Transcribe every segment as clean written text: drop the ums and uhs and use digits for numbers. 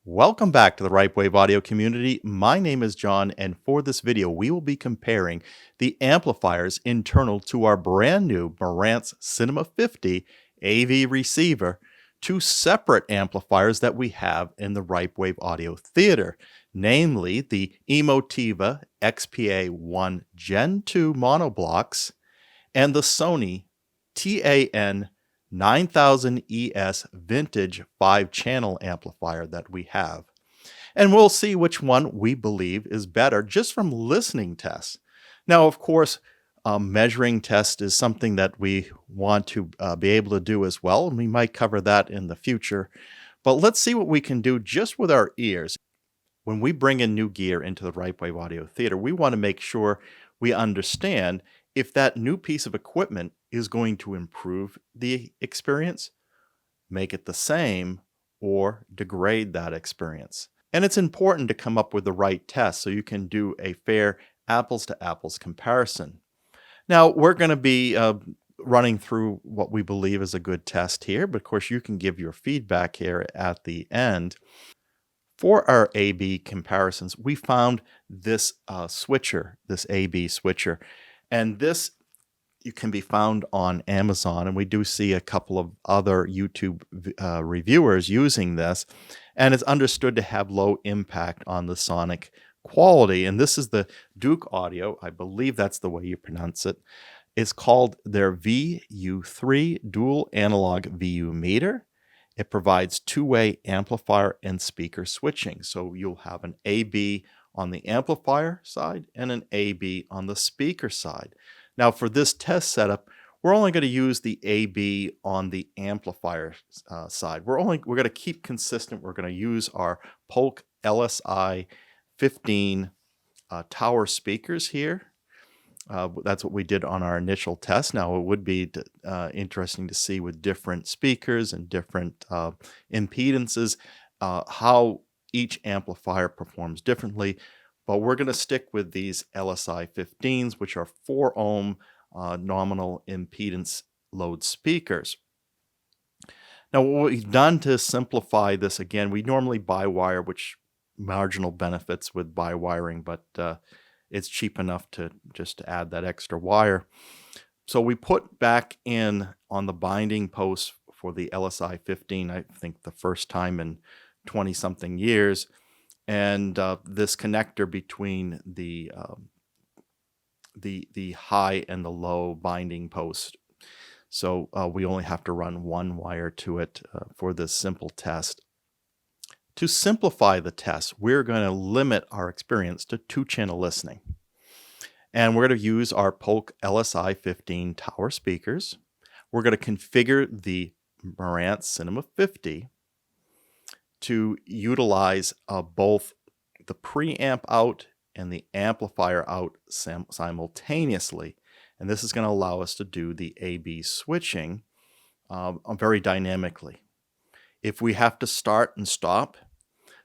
Welcome back to the Ripewave audio community. My name is John, and for this video, we will be comparing the amplifiers internal to our brand new Marantz Cinema 50 AV receiver to separate amplifiers that we have in the Ripewave audio theater, namely the Emotiva XPA-1 Gen 2 monoblocks and the Sony TA-N9000ES vintage 5-channel amplifier that we have. And we'll see which one we believe is better just from listening tests. Now, of course, measuring test is something that we want to be able to do as well, and we might cover that in the future. But let's see what we can do just with our ears. When we bring in new gear into the Ripewave audio theater, we want to make sure we understand if that new piece of equipment is going to improve the experience, make it the same, or degrade that experience. And it's important to come up with the right test so you can do a fair apples-to-apples comparison. Now, we're going to be running through what we believe is a good test here, but of course you can give your feedback here at the end. For our A-B comparisons, we found this switcher, this A-B switcher, and this you can be found on Amazon, and we do see a couple of other YouTube reviewers using this, and it's understood to have low impact on the sonic quality. And this is the Douk Audio, I believe that's the way you pronounce it. It's called their VU3 Dual Analog VU meter. It provides two-way amplifier and speaker switching. So you'll have an AB on the amplifier side and an AB on the speaker side. Now for this test setup, we're only going to use the AB on the amplifier side. We're going to keep consistent. We're going to use our Polk LSI 15 tower speakers here. That's what we did on our initial test. Now, it would be interesting to see with different speakers and different impedances how each amplifier performs differently. But we're going to stick with these LSI 15s, which are 4 ohm nominal impedance load speakers. Now, what we've done to simplify this, again, we normally buy wire, which marginal benefits with buy wiring, but it's cheap enough to just add that extra wire. So we put back in on the binding post for the LSI 15, I think the first time in 20-something years, and this connector between the high and the low binding post. So we only have to run one wire to it for this simple test. To simplify the test, we're going to limit our experience to 2-channel listening. And we're going to use our Polk LSI 15 tower speakers. We're going to configure the Marantz Cinema 50 to utilize both the preamp out and the amplifier out simultaneously. And this is going to allow us to do the AB switching very dynamically. If we have to start and stop,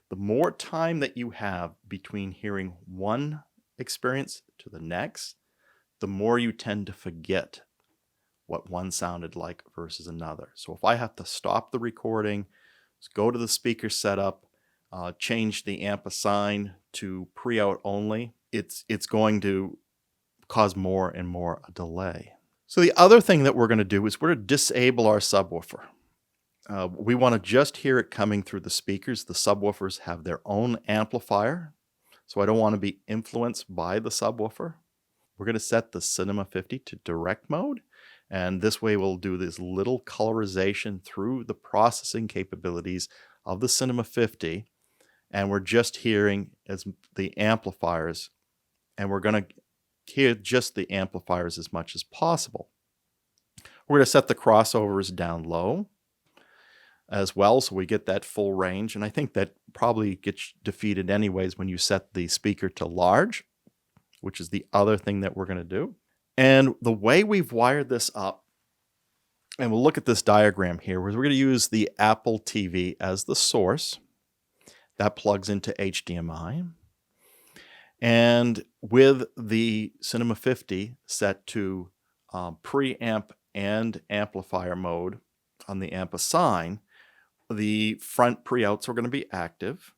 the more time that you have between hearing one experience to the next, the more you tend to forget what one sounded like versus another. So if I have to stop the recording, go to the speaker setup, change the amp assign to pre-out only, it's going to cause more and more a delay. So the other thing that we're going to do is we're going to disable our subwoofer. We want to just hear it coming through the speakers. The subwoofers have their own amplifier, so I don't want to be influenced by the subwoofer. We're going to set the Cinema 50 to direct mode, and this way we'll do this little colorization through the processing capabilities of the Cinema 50, and we're just hearing as the amplifiers, and we're going to hear just the amplifiers as much as possible. We're going to set the crossovers down low as well, so we get that full range. And I think that probably gets defeated anyways when you set the speaker to large, which is the other thing that we're going to do. And the way we've wired this up, and we'll look at this diagram here, we're going to use the Apple TV as the source. That plugs into HDMI. And with the Cinema 50 set to preamp and amplifier mode on the amp assign, The front pre-outs are going to be active.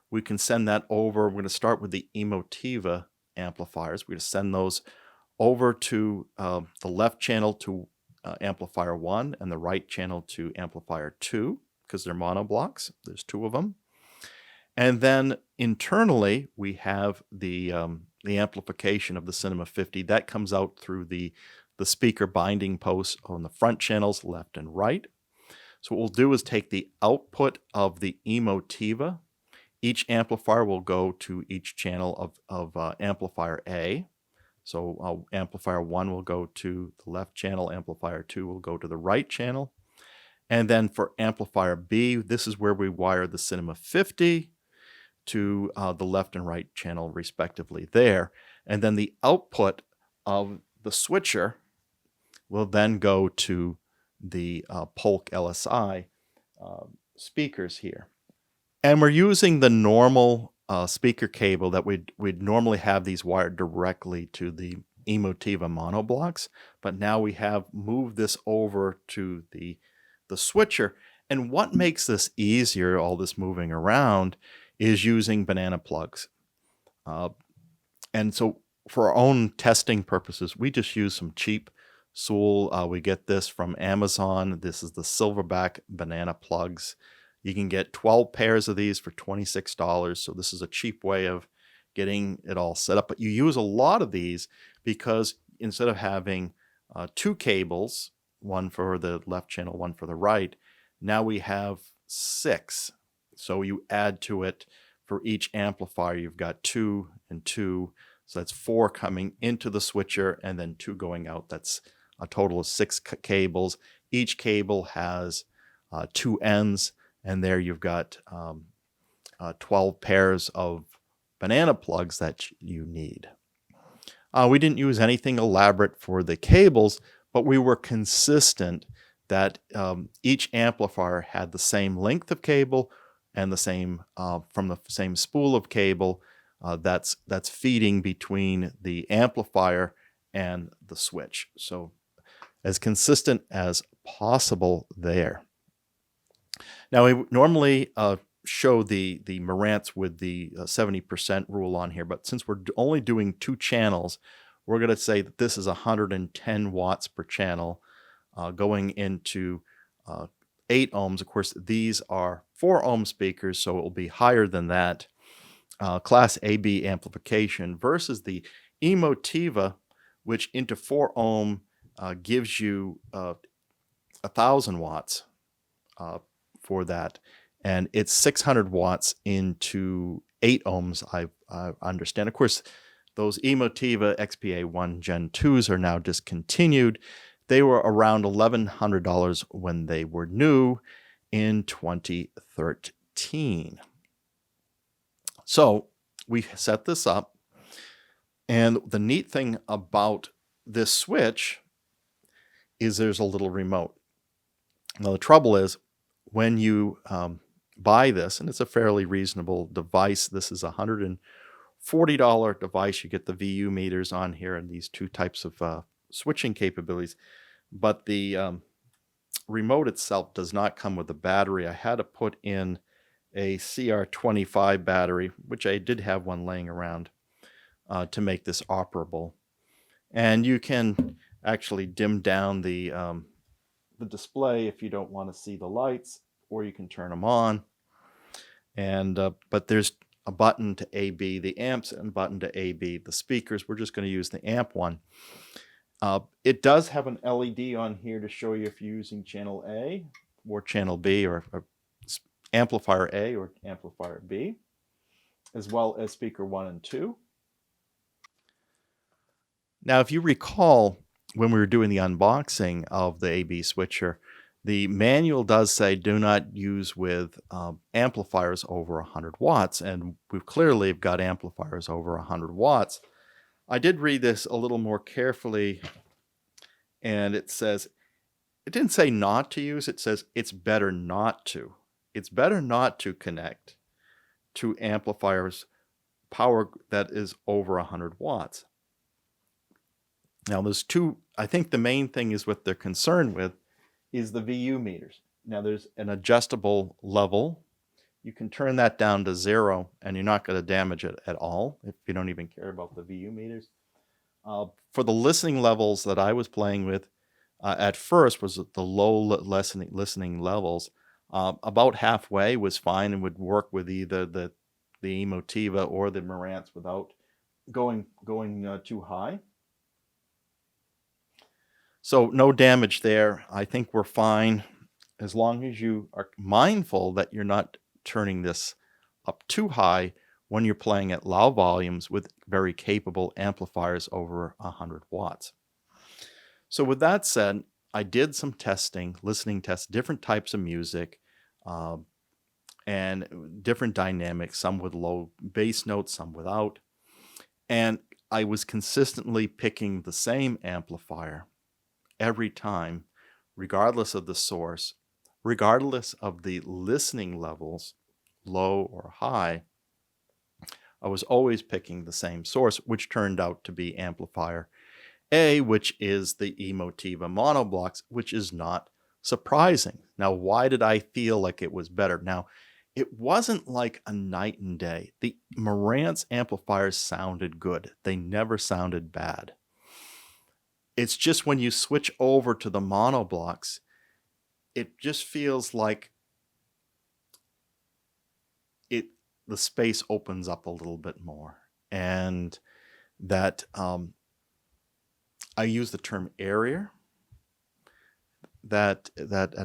We can send that over. We're going to start with the Emotiva amplifiers. We're going to send those over to the left channel to amplifier 1 and the right channel to amplifier 2 because they're monoblocks. There's 2 of them. And then internally, we have the amplification of the Cinema 50. That comes out through the speaker binding posts on the front channels, left and right. So what we'll do is take the output of the Emotiva. Each amplifier will go to each channel of amplifier A. So amplifier 1 will go to the left channel, amplifier 2 will go to the right channel. And then for amplifier B, this is where we wire the Cinema 50 to the left and right channel respectively there. And then the output of the switcher will then go to the Polk LSI speakers here. And we're using the normal speaker cable that we'd normally have these wired directly to the Emotiva monoblocks, but now we have moved this over to the switcher. And what makes this easier, all this moving around, is using banana plugs. And so for our own testing purposes, we just use some cheap Soul. We get this from Amazon. This is the silverback banana plugs. You can get 12 pairs of these for $26. So this is a cheap way of getting it all set up. But you use a lot of these because instead of having 2 cables, one for the left channel, one for the right, now we have 6. So you add to it for each amplifier, you've got 2 and 2. So that's 4 coming into the switcher and then 2 going out. That's a total of 6 cables. Each cable has 2 ends, and there you've got 12 pairs of banana plugs that you need. We didn't use anything elaborate for the cables, but we were consistent that each amplifier had the same length of cable and the same from the same spool of cable that's feeding between the amplifier and the switch. So as consistent as possible there. Now we normally show the Marantz with the 70% rule on here, but since we're only doing 2 channels, we're going to say that this is 110 watts per channel going into 8 ohms. Of course, these are 4 ohm speakers, so it will be higher than that. Class AB amplification versus the Emotiva, which into 4 ohm gives you 1,000 watts for that, and it's 600 watts into 8 ohms, I understand. Of course, those Emotiva XPA-1 Gen 2s are now discontinued. They were around $1,100 when they were new in 2013. So we set this up, and the neat thing about this switch is there's a little remote. Now the trouble is when you buy this, and it's a fairly reasonable device, this is a $140 device. You get the VU meters on here and these 2 types of switching capabilities, but the remote itself does not come with a battery. I had to put in a CR25 battery, which I did have one laying around to make this operable. And you can actually dim down the display if you don't want to see the lights, or you can turn them on. And but there's a button to AB the amps and a button to AB the speakers. We're just going to use the amp one. It does have an LED on here to show you if you're using channel A or channel B, or amplifier A or amplifier B, as well as speaker 1 and 2. Now, if you recall, when we were doing the unboxing of the AB switcher, the manual does say do not use with amplifiers over 100 watts, and we've clearly got amplifiers over 100 watts. I did read this a little more carefully, and it says, it didn't say not to use, it says it's better not to. It's better not to connect to amplifiers power that is over 100 watts. Now there's 2, I think the main thing is what they're concerned with is the VU meters. Now there's an adjustable level. You can turn that down to 0 and you're not going to damage it at all if you don't even care about the VU meters. For the listening levels that I was playing with at first was the low listening levels. About halfway was fine and would work with either the Emotiva or the Marantz without going too high. So no damage there. I think we're fine as long as you are mindful that you're not turning this up too high when you're playing at loud volumes with very capable amplifiers over 100 watts. So with that said, I did some testing, listening tests, different types of music, and different dynamics, some with low bass notes, some without. And I was consistently picking the same amplifier every time, regardless of the source, regardless of the listening levels, low or high. I was always picking the same source, which turned out to be amplifier A, which is the Emotiva monoblocks, which is not surprising. Now, why did I feel like it was better? Now, it wasn't like a night and day. The Marantz amplifiers sounded good. They never sounded bad. It's just when you switch over to the monoblocks, it just feels like the space opens up a little bit more. And that I use the term airier, that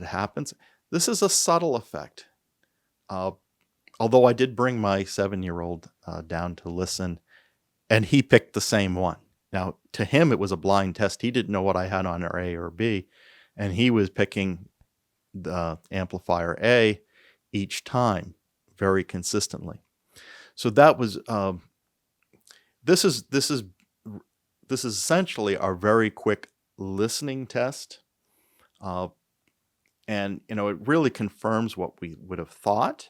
happens. This is a subtle effect. Although I did bring my 7-year-old down to listen, and he picked the same one. Now, to him, it was a blind test. He didn't know what I had on A or B, and he was picking the amplifier A each time very consistently. So that was this is essentially our very quick listening test, and it really confirms what we would have thought.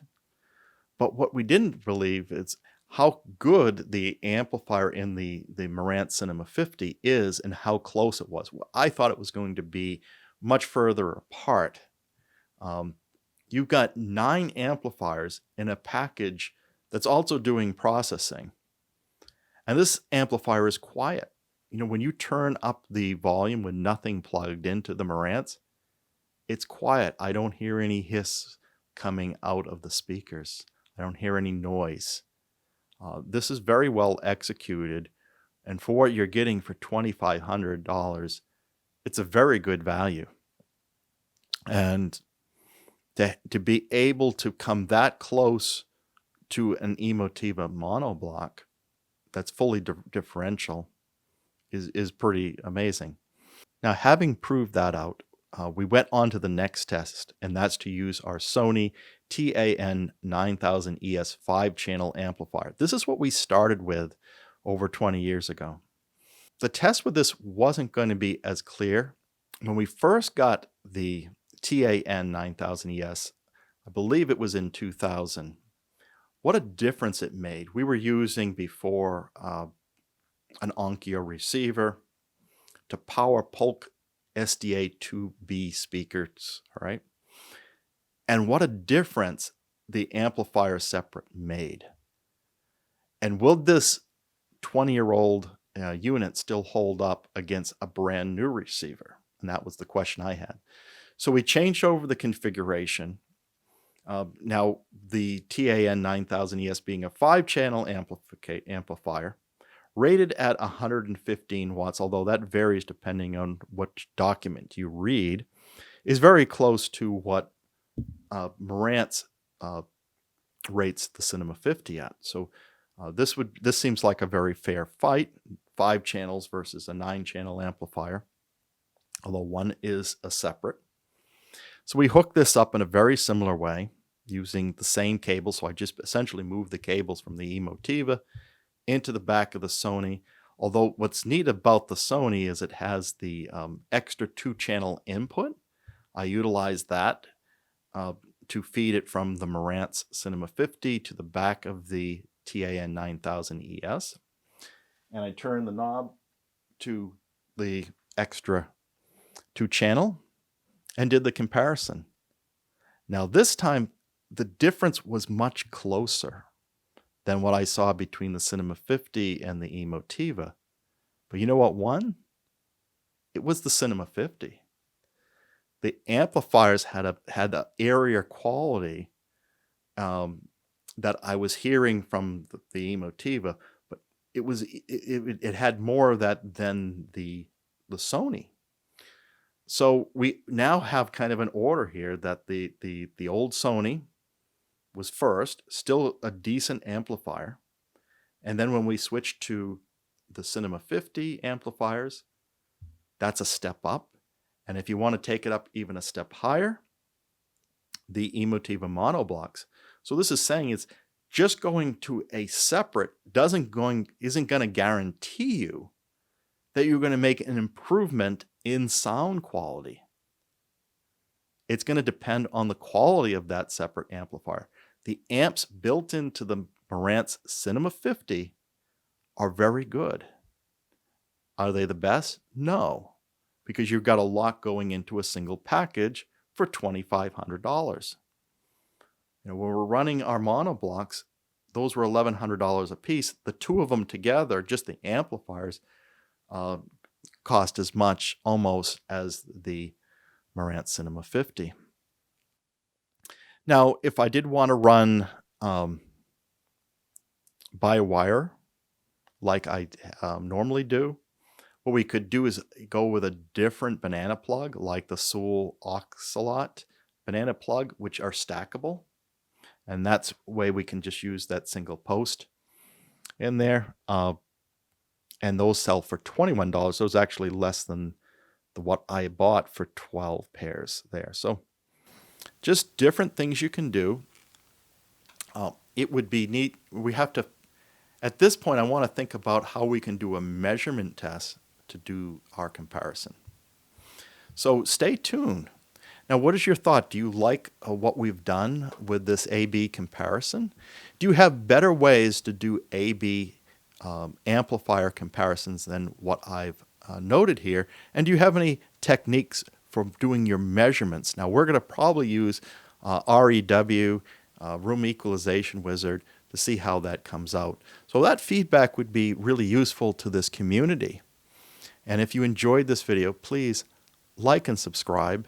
But what we didn't believe is how good the amplifier in the Marantz Cinema 50 is and how close it was. I thought it was going to be much further apart. You've got 9 amplifiers in a package that's also doing processing. And this amplifier is quiet. When you turn up the volume with nothing plugged into the Marantz, it's quiet. I don't hear any hiss coming out of the speakers. I don't hear any noise. This is very well executed, and for what you're getting for $2,500, it's a very good value. And to be able to come that close to an Emotiva monoblock that's fully differential is pretty amazing. Now, having proved that out, we went on to the next test, and that's to use our Sony TA-N9000ES 5-channel amplifier. This is what we started with over 20 years ago. The test with this wasn't going to be as clear. When we first got the TA-N9000ES, I believe it was in 2000, what a difference it made. We were using before an Onkyo receiver to power Polk SDA-2B speakers, all right? And what a difference the amplifier separate made. And will this 20-year-old unit still hold up against a brand new receiver? And that was the question I had. So we changed over the configuration. Now, the TA-N9000ES being a 5-channel amplifier, rated at 115 watts, although that varies depending on what document you read, is very close to what Marantz rates the Cinema 50 at. So this seems like a very fair fight, 5 channels versus a 9-channel amplifier, although one is a separate. So we hooked this up in a very similar way using the same cable. So I just essentially moved the cables from the Emotiva into the back of the Sony. Although what's neat about the Sony is it has the extra 2-channel input. I utilized that to feed it from the Marantz Cinema 50 to the back of the TA-N9000ES. And I turned the knob to the extra 2-channel and did the comparison. Now this time, the difference was much closer than what I saw between the Cinema 50 and the Emotiva. But you know what won? It was the Cinema 50. The amplifiers had a area quality that I was hearing from the Emotiva, but it had more of that than the Sony. So we now have kind of an order here that the old Sony was first, still a decent amplifier. And then when we switched to the Cinema 50 amplifiers, that's a step up. And if you want to take it up even a step higher, the Emotiva monoblocks. So this is saying it's just going to a separate isn't going to guarantee you that you're going to make an improvement in sound quality. It's going to depend on the quality of that separate amplifier. The amps built into the Marantz Cinema 50 are very good. Are they the best? No, because you've got a lot going into a single package for $2,500. When we're running our monoblocks, those were $1,100 a piece. The two of them together, just the amplifiers, cost as much almost as the Marantz Cinema 50. Now, if I did want to run by wire like I normally do, what we could do is go with a different banana plug, like the Sewell Oxalot banana plug, which are stackable. And that's a way we can just use that single post in there. And those sell for $21. Those actually less than what I bought for 12 pairs there. So just different things you can do. It would be neat. We have to, at this point, I want to think about how we can do a measurement test to do our comparison. So stay tuned. Now, what is your thought? Do you like what we've done with this A-B comparison? Do you have better ways to do A-B amplifier comparisons than what I've noted here? And do you have any techniques for doing your measurements? Now, we're going to probably use REW, Room Equalization Wizard, to see how that comes out. So that feedback would be really useful to this community. And if you enjoyed this video, please like and subscribe.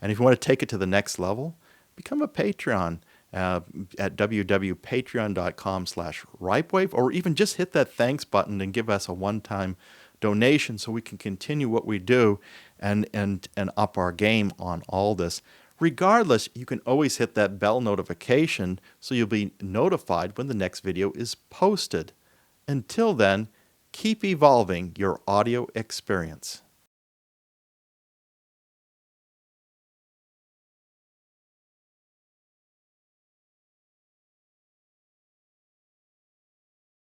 And if you want to take it to the next level, become a Patreon at www.patreon.com/Ripewave, or even just hit that thanks button and give us a one-time donation so we can continue what we do and up our game on all this. Regardless, you can always hit that bell notification so you'll be notified when the next video is posted. Until then, keep evolving your audio experience.